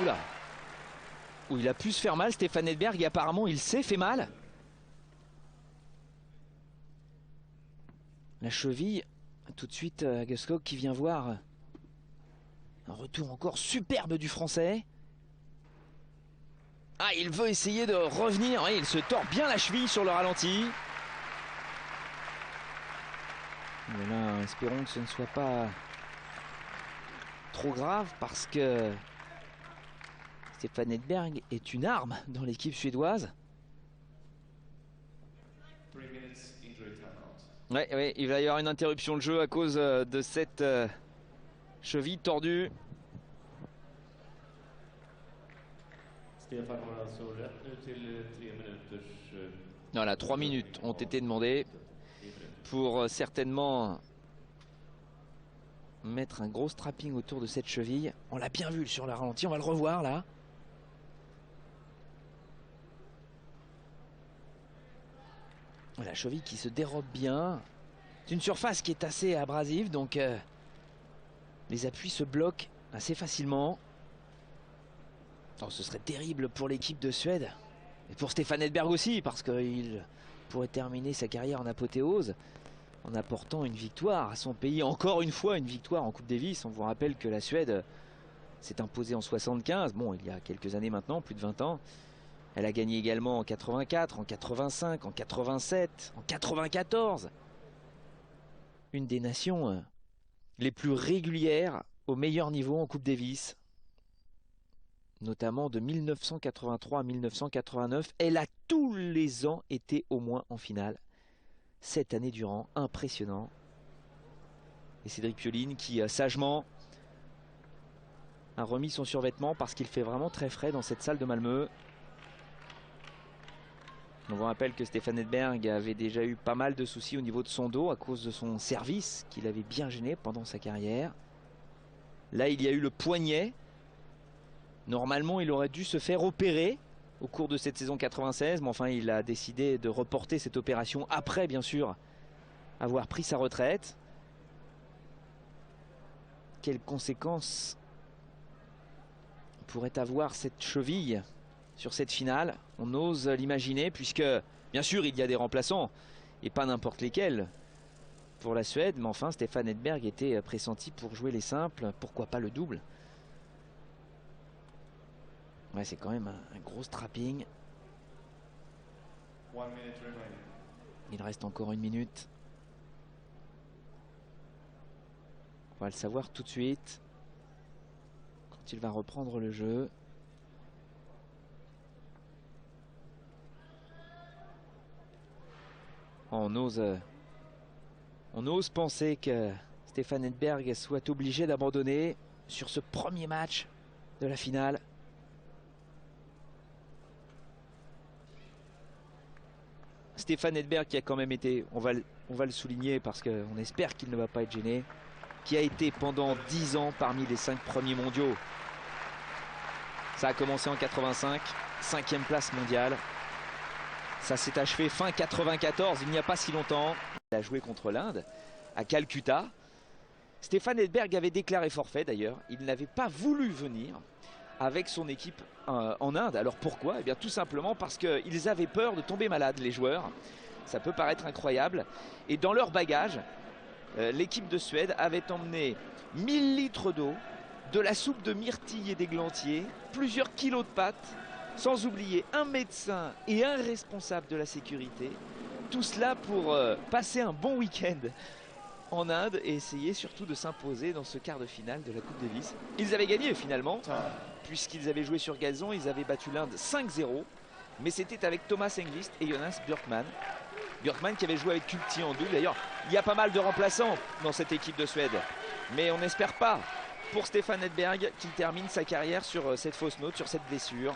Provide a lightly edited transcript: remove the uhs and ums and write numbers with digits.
Oula. Où il a pu se faire mal, Stefan Edberg, et apparemment il s'est fait mal. La cheville, tout de suite Gustskog qui vient voir. Un retour encore superbe du Français. Ah, il veut essayer de revenir, oui, il se tord bien la cheville sur le ralenti. Mais là, espérons que ce ne soit pas trop grave parce que Stefan Edberg est une arme dans l'équipe suédoise. Ouais, il va y avoir une interruption de jeu à cause de cette cheville tordue. Voilà, 3 minutes ont été demandées pour certainement mettre un gros strapping autour de cette cheville. On l'a bien vu sur la ralenti, on va le revoir là. La cheville qui se dérobe bien. C'est une surface qui est assez abrasive, donc les appuis se bloquent assez facilement. Oh, ce serait terrible pour l'équipe de Suède. Et pour Stefan Edberg aussi, parce qu'il pourrait terminer sa carrière en apothéose en apportant une victoire à son pays. Encore une fois, une victoire en Coupe Davis. On vous rappelle que la Suède s'est imposée en 75. Bon, il y a quelques années maintenant, plus de 20 ans. Elle a gagné également en 84, en 85, en 87, en 94. Une des nations les plus régulières au meilleur niveau en Coupe Davis. Notamment de 1983 à 1989. Elle a tous les ans été au moins en finale. 7 années durant, impressionnant. Et Cédric Pioline qui sagement a remis son survêtement parce qu'il fait vraiment très frais dans cette salle de Malmö. On vous rappelle que Stefan Edberg avait déjà eu pas mal de soucis au niveau de son dos à cause de son service qu'il avait bien gêné pendant sa carrière. Là, il y a eu le poignet. Normalement, il aurait dû se faire opérer au cours de cette saison 96, mais enfin, il a décidé de reporter cette opération après, bien sûr, avoir pris sa retraite. Quelles conséquences pourrait avoir cette cheville sur cette finale? On ose l'imaginer, puisque, bien sûr, il y a des remplaçants, et pas n'importe lesquels, pour la Suède, mais enfin, Stefan Edberg était pressenti pour jouer les simples, pourquoi pas le double. Ouais, c'est quand même un gros strapping. Il reste encore 1 minute. On va le savoir tout de suite quand il va reprendre le jeu. On ose penser que Stefan Edberg soit obligé d'abandonner sur ce premier match de la finale. Stefan Edberg qui a quand même été, on va le souligner parce qu'on espère qu'il ne va pas être gêné, qui a été pendant 10 ans parmi les 5 premiers mondiaux. Ça a commencé en 85, 5e place mondiale. Ça s'est achevé fin 94, il n'y a pas si longtemps. Il a joué contre l'Inde à Calcutta. Stefan Edberg avait déclaré forfait d'ailleurs. Il n'avait pas voulu venir avec son équipe en Inde. Alors pourquoi? Eh bien tout simplement parce qu'ils avaient peur de tomber malades, les joueurs. Ça peut paraître incroyable. Et dans leur bagage, l'équipe de Suède avait emmené 1000 litres d'eau, de la soupe de myrtille et d'églantier, plusieurs kilos de pâtes, sans oublier un médecin et un responsable de la sécurité. Tout cela pour passer un bon week-end en Inde et essayer surtout de s'imposer dans ce quart de finale de la Coupe Davis. Ils avaient gagné finalement, puisqu'ils avaient joué sur gazon, ils avaient battu l'Inde 5-0, mais c'était avec Thomas Enqvist et Jonas Björkman. Björkman qui avait joué avec Kulti en double. D'ailleurs, il y a pas mal de remplaçants dans cette équipe de Suède, mais on n'espère pas pour Stefan Edberg qu'il termine sa carrière sur cette fausse note, sur cette blessure.